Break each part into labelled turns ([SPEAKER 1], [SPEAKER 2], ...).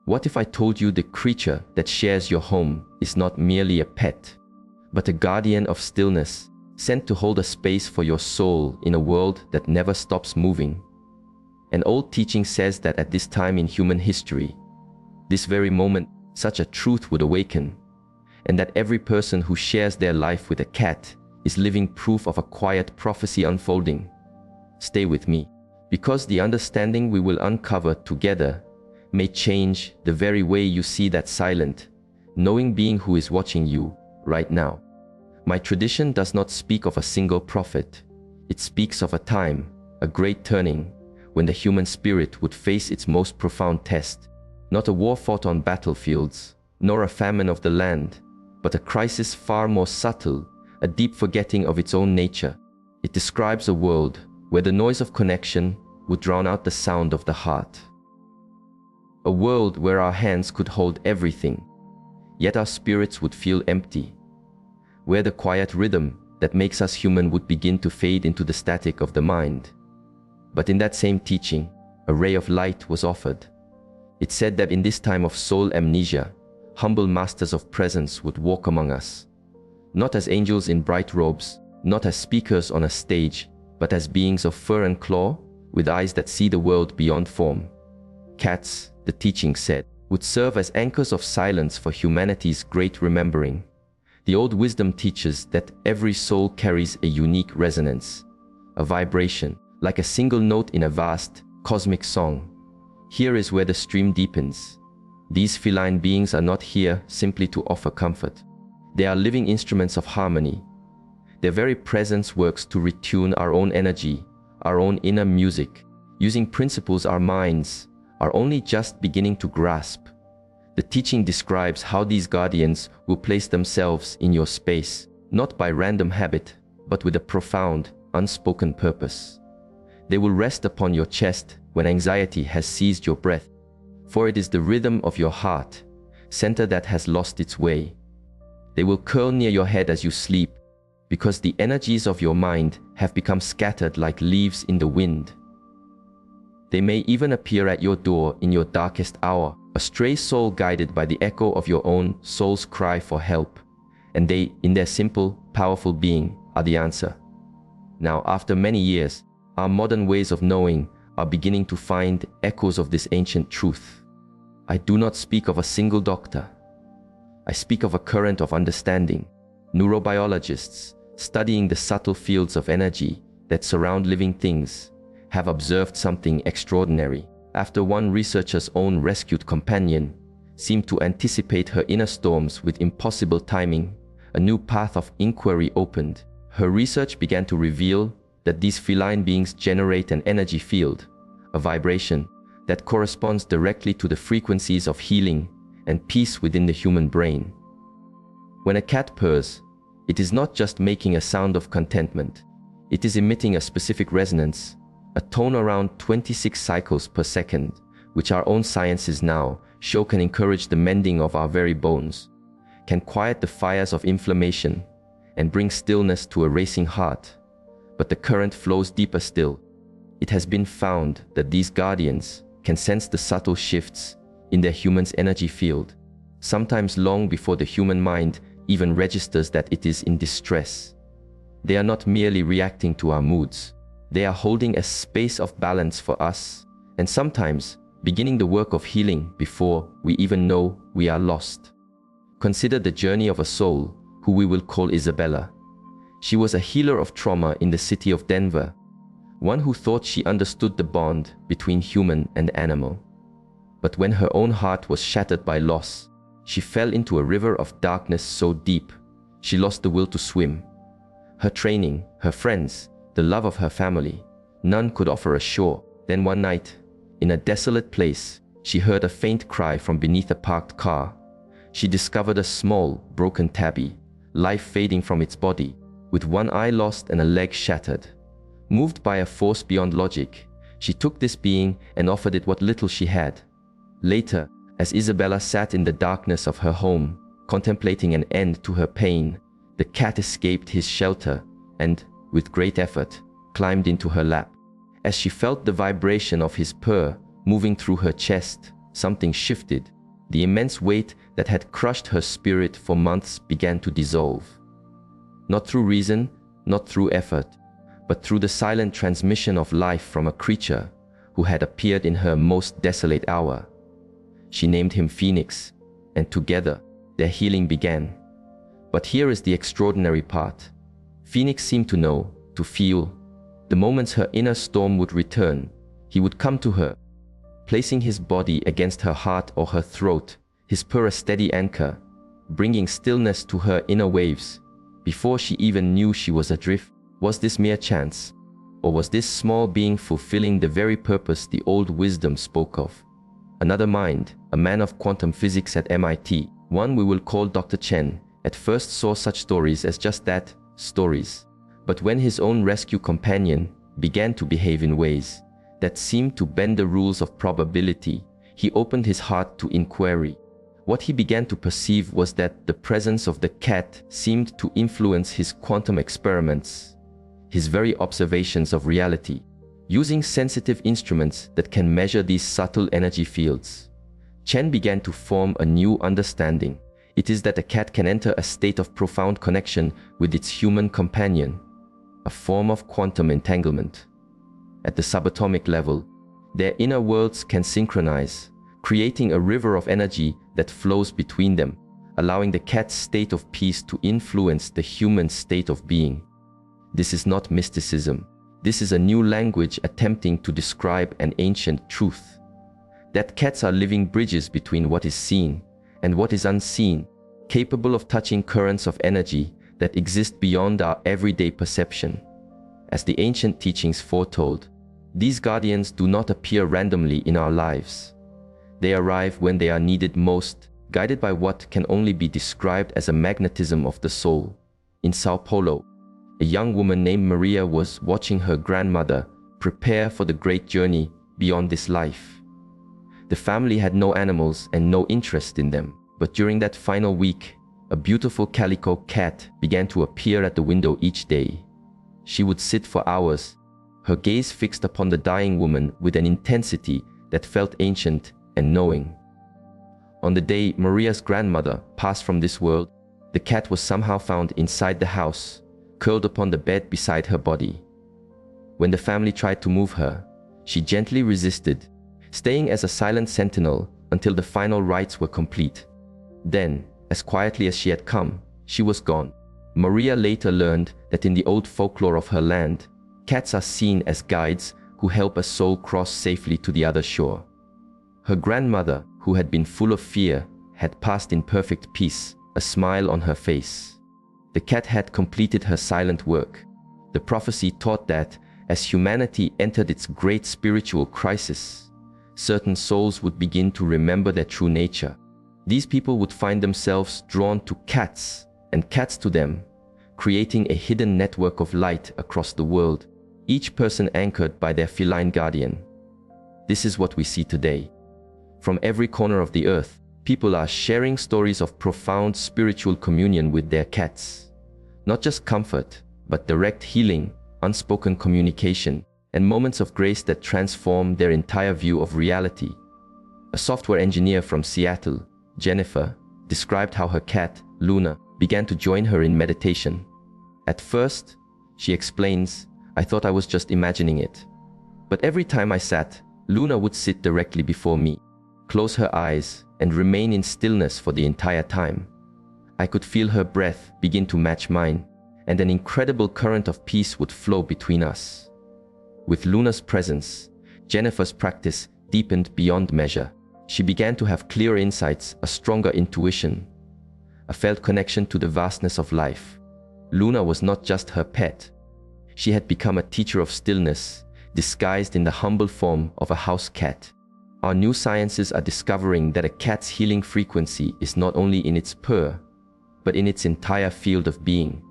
[SPEAKER 1] What if I told you the creature that shares your home is not merely a pet, but a guardian of stillness, sent to hold a space for your soul in a world that never stops moving? An old teaching says that at this time in human history, this very moment, such a truth would awaken, and that every person who shares their life with a cat is living proof of a quiet prophecy unfolding. Stay with me, because the understanding we will uncover together may change the very way you see that silent, knowing being who is watching you right now. My tradition does not speak of a single prophet. It speaks of a time, a great turning, when the human spirit would face its most profound test. Not a war fought on battlefields, nor a famine of the land, but a crisis far more subtle, a deep forgetting of its own nature. It describes a world where the noise of connection would drown out the sound of the heart. A world where our hands could hold everything, yet our spirits would feel empty. Where the quiet rhythm that makes us human would begin to fade into the static of the mind. But in that same teaching, a ray of light was offered. It said that in this time of soul amnesia, humble masters of presence would walk among us, not as angels in bright robes, not as speakers on a stage, but as beings of fur and claw, with eyes that see the world beyond form. Cats, the teaching said, would serve as anchors of silence for humanity's great remembering. The old wisdom teaches that every soul carries a unique resonance, a vibration, like a single note in a vast, cosmic song. Here is where the stream deepens. These feline beings are not here simply to offer comfort. They are living instruments of harmony. Their very presence works to retune our own energy, our own inner music, using principles our minds are only just beginning to grasp. The teaching describes how these guardians will place themselves in your space, not by random habit, but with a profound, unspoken purpose. They will rest upon your chest when anxiety has seized your breath, for it is the rhythm of your heart, center that has lost its way. They will curl near your head as you sleep, because the energies of your mind have become scattered like leaves in the wind. They may even appear at your door in your darkest hour, a stray soul guided by the echo of your own soul's cry for help. And they, in their simple, powerful being, are the answer. Now, after many years, our modern ways of knowing are beginning to find echoes of this ancient truth. I do not speak of a single doctor. I speak of a current of understanding. Neurobiologists, studying the subtle fields of energy that surround living things, have observed something extraordinary. After one researcher's own rescued companion seemed to anticipate her inner storms with impossible timing, a new path of inquiry opened. Her research began to reveal that these feline beings generate an energy field, a vibration that corresponds directly to the frequencies of healing and peace within the human brain. When a cat purrs, it is not just making a sound of contentment. It is emitting a specific resonance, a tone around 26 cycles per second, which our own sciences now show can encourage the mending of our very bones, can quiet the fires of inflammation, and bring stillness to a racing heart. But the current flows deeper still. It has been found that these guardians can sense the subtle shifts in their human's energy field, sometimes long before the human mind even registers that it is in distress. They are not merely reacting to our moods. They are holding a space of balance for us, and sometimes beginning the work of healing before we even know we are lost. Consider the journey of a soul who we will call Isabella. She was a healer of trauma in the city of Denver, one who thought she understood the bond between human and animal. But when her own heart was shattered by loss, she fell into a river of darkness so deep, she lost the will to swim. Her training, her friends, the love of her family, none could offer a shore. Then one night, in a desolate place, she heard a faint cry from beneath a parked car. She discovered a small, broken tabby, life fading from its body, with one eye lost and a leg shattered. Moved by a force beyond logic, she took this being and offered it what little she had. Later, as Isabella sat in the darkness of her home, contemplating an end to her pain, the cat escaped his shelter and, with great effort, climbed into her lap. As she felt the vibration of his purr moving through her chest, something shifted. The immense weight that had crushed her spirit for months began to dissolve. Not through reason, not through effort, but through the silent transmission of life from a creature who had appeared in her most desolate hour. She named him Phoenix, and together their healing began. But here is the extraordinary part. Phoenix seemed to know, to feel, the moments her inner storm would return, he would come to her, placing his body against her heart or her throat, his purr a steady anchor, bringing stillness to her inner waves. Before she even knew she was adrift, was this mere chance? Or was this small being fulfilling the very purpose the old wisdom spoke of? Another mind, a man of quantum physics at MIT, one we will call Dr. Chen, at first saw such stories as just that, stories. But when his own rescue companion began to behave in ways that seemed to bend the rules of probability, he opened his heart to inquiry. What he began to perceive was that the presence of the cat seemed to influence his quantum experiments, his very observations of reality, using sensitive instruments that can measure these subtle energy fields. Chen began to form a new understanding. It is that a cat can enter a state of profound connection with its human companion, a form of quantum entanglement. At the subatomic level, their inner worlds can synchronize, creating a river of energy that flows between them, allowing the cat's state of peace to influence the human state of being. This is not mysticism. This is a new language attempting to describe an ancient truth. That cats are living bridges between what is seen and what is unseen, capable of touching currents of energy that exist beyond our everyday perception. As the ancient teachings foretold, these guardians do not appear randomly in our lives. They arrive when they are needed most, guided by what can only be described as a magnetism of the soul. In Sao Paulo, a young woman named Maria was watching her grandmother prepare for the great journey beyond this life. The family had no animals and no interest in them, but during that final week, a beautiful calico cat began to appear at the window each day. She would sit for hours, her gaze fixed upon the dying woman with an intensity that felt ancient and knowing. On the day Maria's grandmother passed from this world, the cat was somehow found inside the house, curled upon the bed beside her body. When the family tried to move her, she gently resisted, staying as a silent sentinel until the final rites were complete. Then, as quietly as she had come, she was gone. Maria later learned that in the old folklore of her land, cats are seen as guides who help a soul cross safely to the other shore. Her grandmother, who had been full of fear, had passed in perfect peace, a smile on her face. The cat had completed her silent work. The prophecy taught that, as humanity entered its great spiritual crisis, certain souls would begin to remember their true nature. These people would find themselves drawn to cats, and cats to them, creating a hidden network of light across the world, each person anchored by their feline guardian. This is what we see today. From every corner of the earth, people are sharing stories of profound spiritual communion with their cats. Not just comfort, but direct healing, unspoken communication, and moments of grace that transform their entire view of reality. A software engineer from Seattle, Jennifer, described how her cat, Luna, began to join her in meditation. At first, she explains, I thought I was just imagining it. But every time I sat, Luna would sit directly before me, close her eyes, and remain in stillness for the entire time. I could feel her breath begin to match mine, and an incredible current of peace would flow between us. With Luna's presence, Jennifer's practice deepened beyond measure. She began to have clear insights, a stronger intuition, a felt connection to the vastness of life. Luna was not just her pet. She had become a teacher of stillness, disguised in the humble form of a house cat. Our new sciences are discovering that a cat's healing frequency is not only in its purr, but in its entire field of being.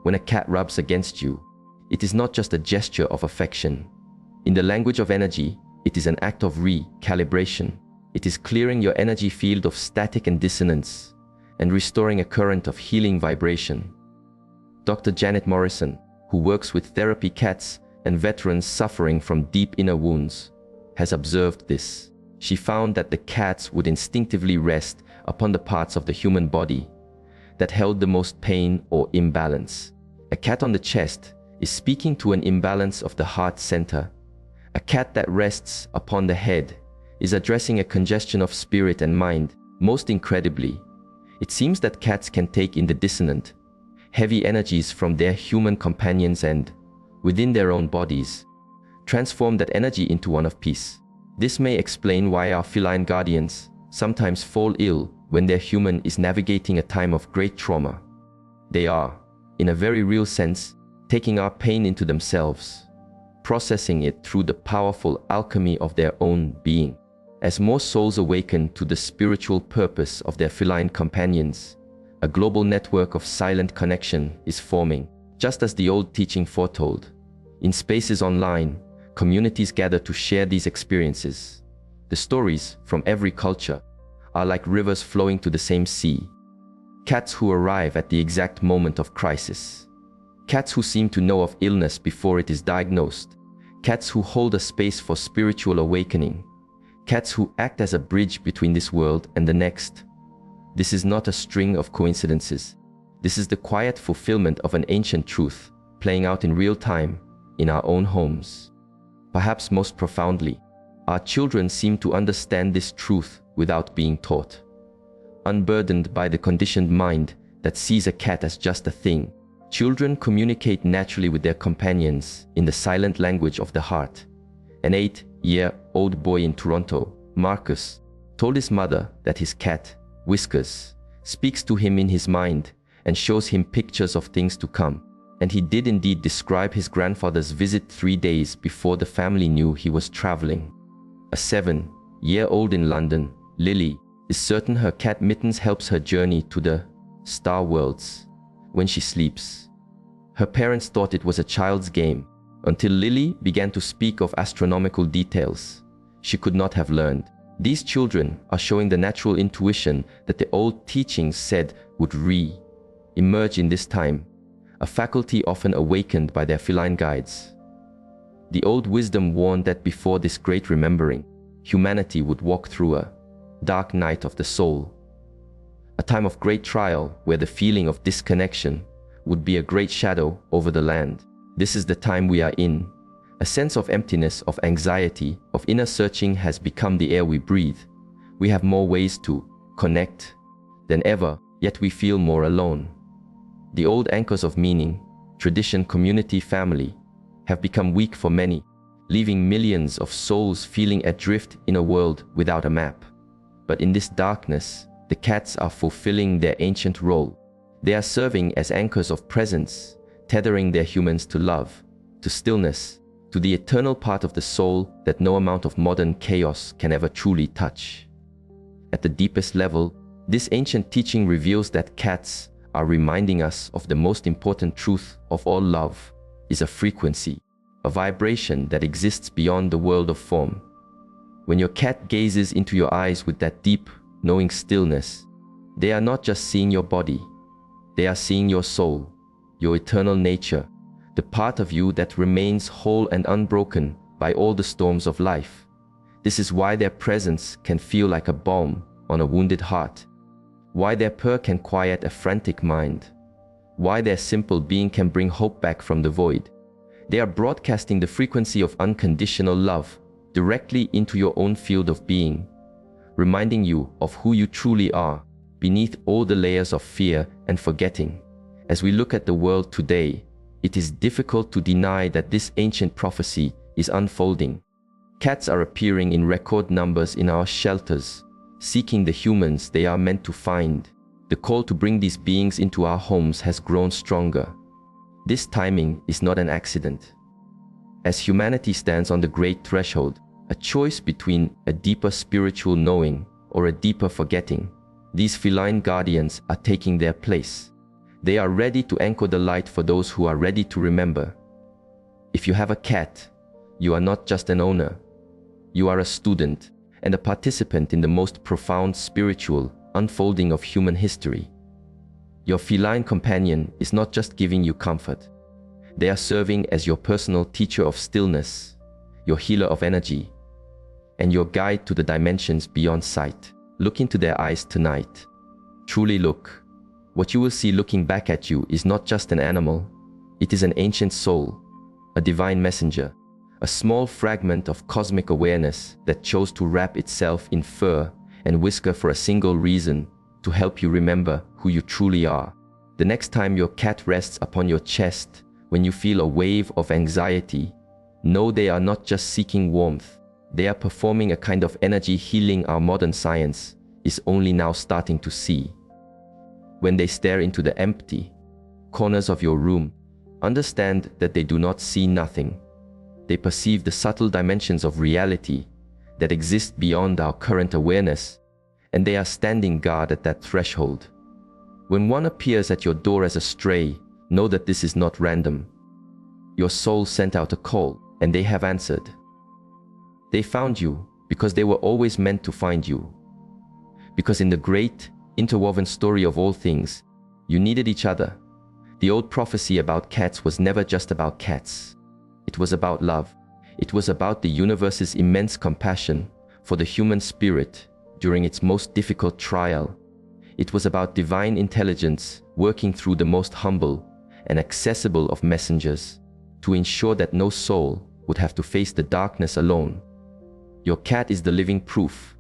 [SPEAKER 1] When a cat rubs against you, it is not just a gesture of affection. In the language of energy, it is an act of recalibration. It is clearing your energy field of static and dissonance and restoring a current of healing vibration. Dr. Janet Morrison, who works with therapy cats and veterans suffering from deep inner wounds, has observed this. she found that the cats would instinctively rest upon the parts of the human body that held the most pain or imbalance. A cat on the chest is speaking to an imbalance of the heart center. A cat that rests upon the head is addressing a congestion of spirit and mind. Most incredibly, it seems that cats can take in the dissonant, heavy energies from their human companions and, within their own bodies, transform that energy into one of peace. This may explain why our feline guardians sometimes fall ill when their human is navigating a time of great trauma. They are, in a very real sense, taking our pain into themselves, processing it through the powerful alchemy of their own being. As more souls awaken to the spiritual purpose of their feline companions, a global network of silent connection is forming, just as the old teaching foretold. In spaces online, communities gather to share these experiences. The stories from every culture are like rivers flowing to the same sea. Cats who arrive at the exact moment of crisis. Cats who seem to know of illness before it is diagnosed. Cats who hold a space for spiritual awakening. Cats who act as a bridge between this world and the next. This is not a string of coincidences. This is the quiet fulfillment of an ancient truth, playing out in real time in our own homes. Perhaps most profoundly, our children seem to understand this truth without being taught. Unburdened by the conditioned mind that sees a cat as just a thing, children communicate naturally with their companions in the silent language of the heart. An 8-year-old boy in Toronto, Marcus, told his mother that his cat, Whiskers, speaks to him in his mind and shows him pictures of things to come. And he did indeed describe his grandfather's visit 3 days before the family knew he was traveling. A 7-year-old in London, Lily, is certain her cat Mittens helps her journey to the star worlds when she sleeps. Her parents thought it was a child's game until Lily began to speak of astronomical details she could not have learned. These children are showing the natural intuition that the old teachings said would emerge in this time, a faculty often awakened by their feline guides. The old wisdom warned that before this great remembering, humanity would walk through a dark night of the soul, a time of great trial where the feeling of disconnection would be a great shadow over the land. This is the time we are in. A sense of emptiness, of anxiety, of inner searching has become the air we breathe. We have more ways to connect than ever, yet we feel more alone. The old anchors of meaning, tradition, community, family, have become weak for many, leaving millions of souls feeling adrift in a world without a map. But in this darkness, the cats are fulfilling their ancient role. They are serving as anchors of presence, tethering their humans to love, to stillness, to the eternal part of the soul that no amount of modern chaos can ever truly touch. At the deepest level, this ancient teaching reveals that cats are reminding us of the most important truth of all: love is a frequency, a vibration that exists beyond the world of form. When your cat gazes into your eyes with that deep, knowing stillness, they are not just seeing your body, they are seeing your soul, your eternal nature, the part of you that remains whole and unbroken by all the storms of life. This is why their presence can feel like a balm on a wounded heart, why their purr can quiet a frantic mind, why their simple being can bring hope back from the void. They are broadcasting the frequency of unconditional love directly into your own field of being, reminding you of who you truly are beneath all the layers of fear and forgetting. As we look at the world today, it is difficult to deny that this ancient prophecy is unfolding. Cats are appearing in record numbers in our shelters, seeking the humans they are meant to find. The call to bring these beings into our homes has grown stronger. This timing is not an accident. As humanity stands on the great threshold, a choice between a deeper spiritual knowing or a deeper forgetting, these feline guardians are taking their place. They are ready to anchor the light for those who are ready to remember. If you have a cat, you are not just an owner. You are a student and a participant in the most profound spiritual unfolding of human history. Your feline companion is not just giving you comfort. They are serving as your personal teacher of stillness, your healer of energy, and your guide to the dimensions beyond sight. Look into their eyes tonight. Truly look. What you will see looking back at you is not just an animal. It is an ancient soul, a divine messenger, a small fragment of cosmic awareness that chose to wrap itself in fur and whisker for a single reason: to help you remember who you truly are. The next time your cat rests upon your chest, when you feel a wave of anxiety, know they are not just seeking warmth. They are performing a kind of energy healing our modern science is only now starting to see. When they stare into the empty corners of your room, understand that they do not see nothing. They perceive the subtle dimensions of reality that exist beyond our current awareness, and they are standing guard at that threshold. When one appears at your door as a stray, know that this is not random. Your soul sent out a call, and they have answered. They found you because they were always meant to find you. Because in the great, interwoven story of all things, you needed each other. The old prophecy about cats was never just about cats. It was about love. It was about the universe's immense compassion for the human spirit during its most difficult trial. It was about divine intelligence working through the most humble and accessible of messengers to ensure that no soul would have to face the darkness alone. Your cat is the living proof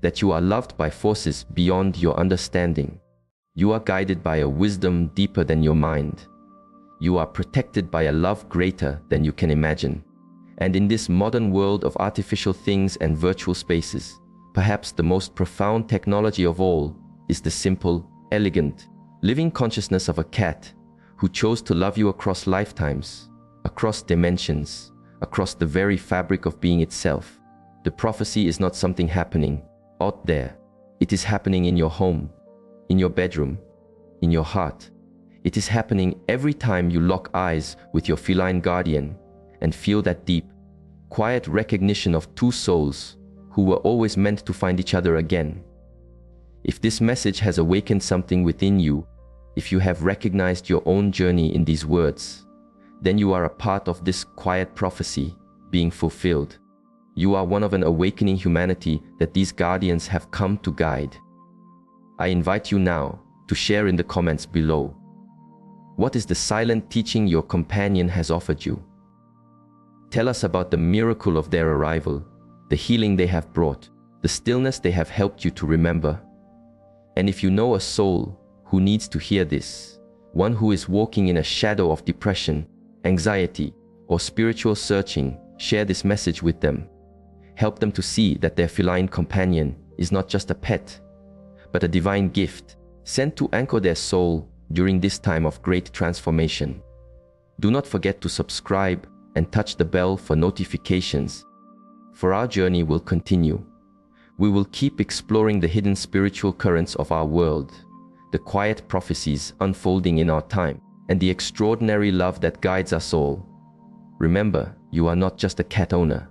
[SPEAKER 1] that you are loved by forces beyond your understanding. You are guided by a wisdom deeper than your mind. You are protected by a love greater than you can imagine. And in this modern world of artificial things and virtual spaces, perhaps the most profound technology of all is the simple, elegant, living consciousness of a cat who chose to love you across lifetimes, across dimensions, across the very fabric of being itself. The prophecy is not something happening out there. It is happening in your home, in your bedroom, in your heart. It is happening every time you lock eyes with your feline guardian and feel that deep, quiet recognition of two souls who were always meant to find each other again. If this message has awakened something within you, if you have recognized your own journey in these words, then you are a part of this quiet prophecy being fulfilled. You are one of an awakening humanity that these guardians have come to guide. I invite you now to share in the comments below. What is the silent teaching your companion has offered you? Tell us about the miracle of their arrival, the healing they have brought, the stillness they have helped you to remember. And if you know a soul who needs to hear this, one who is walking in a shadow of depression, anxiety, or spiritual searching, share this message with them. Help them to see that their feline companion is not just a pet, but a divine gift sent to anchor their soul during this time of great transformation. Do not forget to subscribe and touch the bell for notifications, for our journey will continue. We will keep exploring the hidden spiritual currents of our world, the quiet prophecies unfolding in our time, and the extraordinary love that guides us all. Remember, you are not just a cat owner.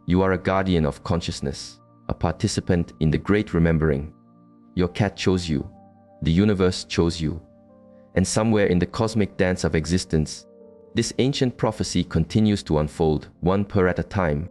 [SPEAKER 1] You are a guardian of consciousness, a participant in the great remembering. Your cat chose you, the universe chose you, and somewhere in the cosmic dance of existence, this ancient prophecy continues to unfold, one purr at a time.